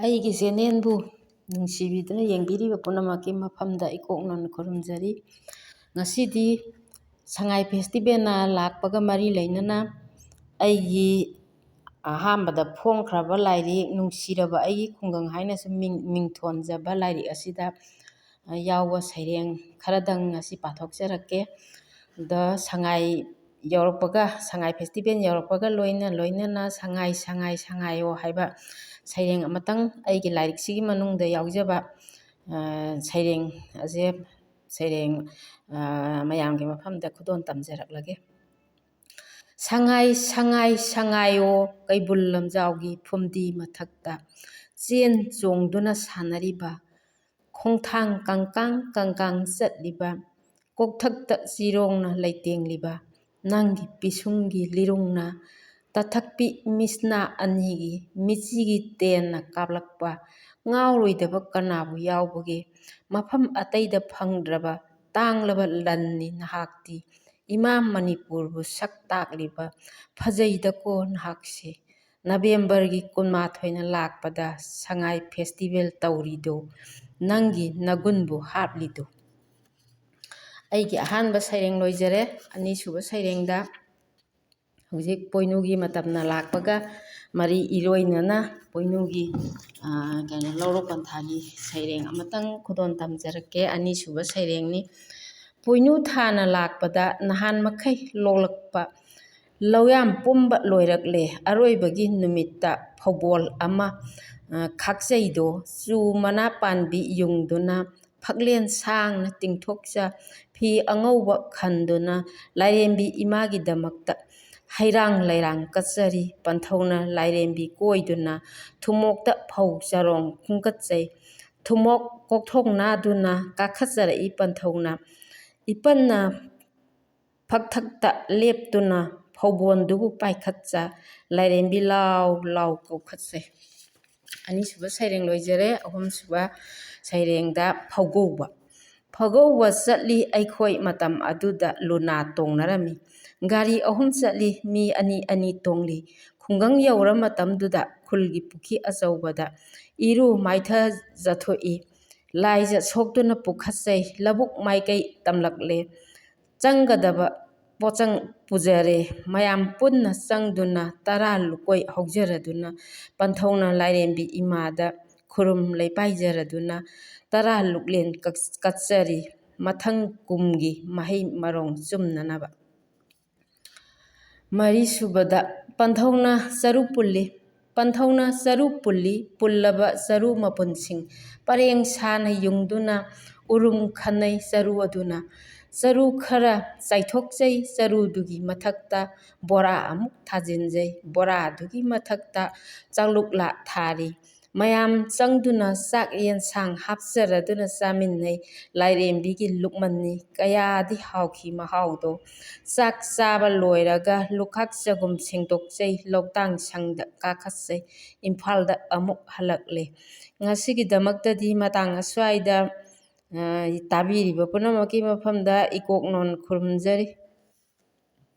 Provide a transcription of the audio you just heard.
ꯑꯩꯒꯤ ꯆꯦꯅꯦꯜꯕꯨ ꯅꯨꯡꯁꯤꯕꯤꯗꯨꯅ ꯌꯦꯡꯕꯤꯔꯤꯕ ꯄꯨꯝꯅꯃꯛꯀꯤ ꯃꯐꯝꯗ ꯏꯀꯣꯛꯅꯅ ꯈꯨꯔꯨꯝꯖꯔꯤ꯫ ꯉꯁꯤꯗꯤ ꯁꯉꯥꯏ ꯐꯦꯁꯇꯤꯚꯦꯜꯅ ꯂꯥꯛꯄꯒ ꯃꯔꯤ ꯂꯩꯅꯅ ꯑꯩꯒꯤ ꯑꯍꯥꯟꯕꯗ ꯐꯣꯡꯈ꯭ꯔꯕ ꯂꯥꯏꯔꯤꯛ ꯅꯨꯡꯁꯤꯔꯕ ꯑꯩꯒꯤ ꯈꯨꯡꯒꯪ ꯍꯥꯏꯅꯁꯨ ꯃꯤꯡꯊꯣꯟꯖꯕ ꯂꯥꯏꯔꯤꯛ ꯑꯁꯤꯗ ꯌꯥꯎꯕ ꯁꯩꯔꯦꯡ ꯈꯔꯗꯪ ꯉꯁꯤ ꯄꯥꯊꯣꯛꯆꯔꯛꯀꯦ꯫ ꯁꯉꯥꯏ ꯌꯧꯔꯛꯄꯒ ꯁꯉꯥꯏ ꯐꯦꯁꯇꯤꯚꯦꯜ ꯌꯧꯔꯛꯄꯒ ꯂꯣꯏꯅꯅ ꯁꯉꯥꯏ ꯁꯉꯥꯏ ꯁꯉꯥꯏꯌꯣ ꯍꯥꯏꯕ ꯁꯩꯔꯦꯡ ꯑꯃꯇꯪ ꯑꯩꯒꯤ ꯂꯥꯏꯔꯤꯛꯁꯤꯒꯤ ꯃꯅꯨꯡꯗ ꯌꯥꯎꯖꯕ ꯁꯩꯔꯦꯡ ꯑꯁꯦ ꯃꯌꯥꯝꯒꯤ ꯃꯐꯝꯗ ꯈꯨꯗꯣꯜ ꯇꯝꯖꯔꯛꯂꯒꯦ꯫ ꯁꯉꯥꯏ ꯁꯉꯥꯏ ꯁꯉꯥꯏꯌꯣ ꯀꯩꯕꯨꯜ ꯂꯝꯖꯥꯎꯒꯤ ꯐꯨꯝꯗꯤ ꯃꯊꯛꯇ ꯆꯦꯟ ꯆꯣꯡꯗꯨꯅ ꯁꯥꯟꯅꯔꯤꯕ, ꯈꯣꯡꯊꯥꯡ ꯀꯪꯀꯥꯡ ꯆꯠꯂꯤꯕ, ꯀꯣꯛꯊꯛꯇ ꯆꯤꯔꯣꯡꯅ ꯂꯩꯇꯦꯡꯂꯤꯕ ꯅꯪꯒꯤ ꯄꯤꯁꯨꯝꯒꯤ ꯂꯤꯔꯨꯡꯅ ꯇꯊꯛꯄꯤ ꯃꯤꯠꯁꯅꯥ ꯑꯅꯤꯒꯤ ꯃꯤꯠꯆꯤꯒꯤ ꯇꯦꯟꯅ ꯀꯥꯞꯂꯛꯄ ꯉꯥꯎꯔꯣꯏꯗꯕ ꯀꯅꯥꯕꯨ ꯌꯥꯎꯕꯒꯦ? ꯃꯐꯝ ꯑꯇꯩꯗ ꯐꯪꯗ꯭ꯔꯕ ꯇꯥꯡꯂꯕ ꯂꯟꯅꯤ ꯅꯍꯥꯛꯇꯤ, ꯏꯃꯥ ꯃꯅꯤꯄꯨꯔꯕꯨ ꯁꯛ ꯇꯥꯛꯂꯤꯕ ꯐꯖꯩꯗꯀꯣ ꯅꯍꯥꯛꯁꯦ꯫ ꯅꯕꯦꯝꯕꯔꯒꯤ 12ꯅ ꯂꯥꯛꯄꯗ ꯁꯉꯥꯏ ꯐꯦꯁꯇꯤꯚꯦꯜ ꯇꯧꯔꯤꯗꯣ, ꯅꯪꯒꯤ ꯅꯒꯨꯟꯕꯨ ꯍꯥꯞꯂꯤꯗꯣ꯫ ꯑꯩꯒꯤ ꯑꯍꯥꯟꯕ ꯁꯩꯔꯦꯡ ꯂꯣꯏꯖꯔꯦ꯫ ꯑꯅꯤꯁꯨꯕ ꯁꯩꯔꯦꯡꯗ ꯍꯧꯖꯤꯛ ꯄꯣꯏꯅꯨꯒꯤ ꯃꯇꯝꯅ ꯂꯥꯛꯄꯒ ꯃꯔꯤ ꯏꯔꯣꯏꯅꯅ ꯄꯣꯏꯅꯨꯒꯤ ꯂꯧꯔꯣꯛ ꯄꯟꯊꯥꯒꯤ ꯁꯩꯔꯦꯡ ꯑꯃꯇꯪ ꯈꯨꯗꯣꯜ ꯇꯝꯖꯔꯛꯀꯦ꯫ ꯑꯅꯤꯁꯨꯕ ꯁꯩꯔꯦꯡꯅꯤ꯫ ꯄꯣꯏꯅꯨ ꯊꯥꯅ ꯂꯥꯛꯄꯗ ꯅꯍꯥꯟ ꯃꯈꯩ ꯂꯣꯛꯂꯛꯄ ꯂꯧꯌꯥꯝ ꯄꯨꯝꯕ ꯂꯣꯏꯔꯛꯂꯦ, ꯑꯔꯣꯏꯕꯒꯤ ꯅꯨꯃꯤꯠꯇ ꯐꯧꯕꯣꯜ ꯑꯃ ꯈꯥꯛꯆꯩꯗꯣ, ꯆꯨ ꯃꯅꯥ ꯄꯥꯟꯕꯤ ꯌꯨꯡꯗꯨꯅ ꯐꯛꯂꯦꯟ ꯁꯥꯡꯅ ꯇꯤꯡꯊꯣꯛꯆ ꯐꯤ ꯑꯉꯧꯕ ꯈꯟꯗꯨꯅ ꯂꯥꯏꯔꯦꯝꯕꯤ ꯏꯃꯥꯒꯤꯗꯃꯛꯇ ꯍꯩꯔꯥꯡ ꯂꯩꯔꯥꯡ ꯀꯠꯆꯔꯤ꯫ ꯄꯟꯊꯧꯅ ꯂꯥꯏꯔꯦꯝꯕꯤ ꯀꯣꯏꯗꯨꯅ ꯊꯨꯃꯣꯛꯇ ꯐꯧ ꯆꯔꯣꯡ ꯈꯨꯟꯒꯠꯆꯩ, ꯊꯨꯃꯣꯛ ꯀꯣꯛꯊꯣꯡ ꯅꯥꯗꯨꯅ ꯀꯥꯈꯠꯆꯔꯛꯏ ꯄꯟꯊꯧꯅ, ꯏꯄꯟꯅ ꯐꯛꯊꯛꯇ ꯂꯦꯞꯇꯨꯅ ꯐꯧꯕꯣꯟꯗꯨꯕꯨ ꯄꯥꯏꯈꯠꯆ ꯂꯥꯏꯔꯦꯝꯕꯤ ꯂꯥꯎ ꯂꯥꯎ ꯀꯧꯈꯠꯆꯩ꯫ ꯑꯅꯤꯁꯨꯕ ꯁꯩꯔꯦꯡ ꯂꯣꯏꯖꯔꯦ꯫ ꯑꯍꯨꯝꯁꯨꯕ ꯁꯩꯔꯦꯡꯗ ꯐꯧꯒꯧꯕ꯫ ꯐꯧꯒꯧꯕ ꯆꯠꯂꯤ ꯑꯩꯈꯣꯏ ꯃꯇꯝ ꯑꯗꯨꯗ ꯂꯨꯅꯥ ꯇꯣꯡꯅꯔꯝꯃꯤ, ꯒꯥꯔꯤ 3 ꯆꯠꯂꯤ ꯃꯤ 2 ꯇꯣꯡꯂꯤ꯫ ꯈꯨꯡꯒꯪ ꯌꯧꯔ ꯃꯇꯝꯗꯨꯗ ꯈꯨꯜꯒꯤ ꯄꯨꯈ꯭ꯔꯤ ꯑꯆꯧꯕꯗ ꯏꯔꯨ ꯃꯥꯏꯊꯖꯊꯣꯛꯏ, ꯂꯥꯏꯖ ꯁꯣꯛꯇꯨꯅ ꯄꯨꯈꯠꯆꯩ꯫ ꯂꯧꯕꯨꯛ ꯃꯥꯏꯀꯩ ꯇꯝꯂꯛꯂꯦ, ꯆꯪꯒꯗꯕ ꯄꯣꯠꯆꯪ ꯄꯨꯖꯔꯦ, ꯃꯌꯥꯝ ꯄꯨꯟꯅ ꯆꯪꯗꯨꯅ ꯇꯔꯥ ꯂꯨꯀꯣꯏ ꯍꯧꯖꯔꯗꯨꯅ ꯄꯟꯊꯧꯅ ꯂꯥꯏꯔꯦꯝꯕꯤ ꯏꯃꯥꯗ ꯈꯨꯔꯨꯝ ꯂꯩꯄꯥꯏꯖꯔꯗꯨꯅ ꯇꯔꯥ ꯂꯨꯛꯂꯦꯟ ꯀꯠꯆꯔꯤ, ꯃꯊꯪ ꯀꯨꯝꯒꯤ ꯃꯍꯩ ꯃꯔꯣꯡ ꯆꯨꯝꯅꯅꯕ꯫ ꯃꯔꯤꯁꯨꯕꯗ ꯄꯟꯊꯧꯅ ꯆꯔꯨ ꯄꯨꯜꯂꯤ꯫ ꯄꯟꯊꯧꯅ ꯆꯔꯨ ꯄꯨꯜꯂꯤ, ꯄꯨꯜꯂꯕ ꯆꯔꯨ ꯃꯄꯨꯟꯁꯤꯡ ꯄꯔꯦꯡ ꯁꯥꯅ ꯌꯨꯡꯗꯨꯅ ꯎꯔꯨꯝ ꯈꯟꯅꯩ ꯆꯔꯨ ꯑꯗꯨꯅ꯫ ꯆꯔꯨ ꯈꯔ ꯆꯥꯏꯊꯣꯛꯆꯩ, ꯆꯔꯨꯗꯨꯒꯤ ꯃꯊꯛꯇ ꯕꯣꯔꯥ ꯑꯃꯨꯛ ꯊꯥꯖꯤꯟꯖꯩ, ꯕꯣꯔꯥꯗꯨꯒꯤ ꯃꯊꯛꯇ ꯆꯥꯛꯂꯨꯛꯂꯥ ꯊꯥꯔꯤ꯫ ꯃꯌꯥꯝ ꯆꯪꯗꯨꯅ ꯆꯥꯛ ꯌꯦꯟꯁꯥꯡ ꯍꯥꯞꯆꯔꯗꯨꯅ ꯆꯥꯃꯤꯟꯅꯩ, ꯂꯥꯏꯔꯦꯝꯕꯤꯒꯤ ꯂꯨꯛꯃꯟꯅꯤ ꯀꯌꯥꯗꯤ ꯍꯥꯎꯈꯤ ꯃꯍꯥꯎꯗꯣ꯫ ꯆꯥꯛ ꯆꯥꯕ ꯂꯣꯏꯔꯒ ꯂꯨꯈꯥꯛ ꯆꯒꯨꯝ ꯁꯦꯡꯗꯣꯛꯆꯩ, ꯂꯧꯇꯥꯡ ꯁꯪꯗ ꯀꯥꯈꯠꯆꯩ, ꯏꯝꯐꯥꯜꯗ ꯑꯃꯨꯛ ꯍꯜꯂꯛꯂꯦ꯫ ꯉꯁꯤꯒꯤꯗꯃꯛꯇꯗꯤ ꯃꯇꯥꯡ ꯑꯁ꯭ꯋꯥꯏꯗ ꯇꯥꯕꯤꯔꯤꯕ ꯄꯨꯝꯅꯃꯛꯀꯤ ꯃꯐꯝꯗ ꯏꯀꯣꯛꯅꯣꯟ ꯈꯨꯔꯨꯝꯖꯔꯤ꯫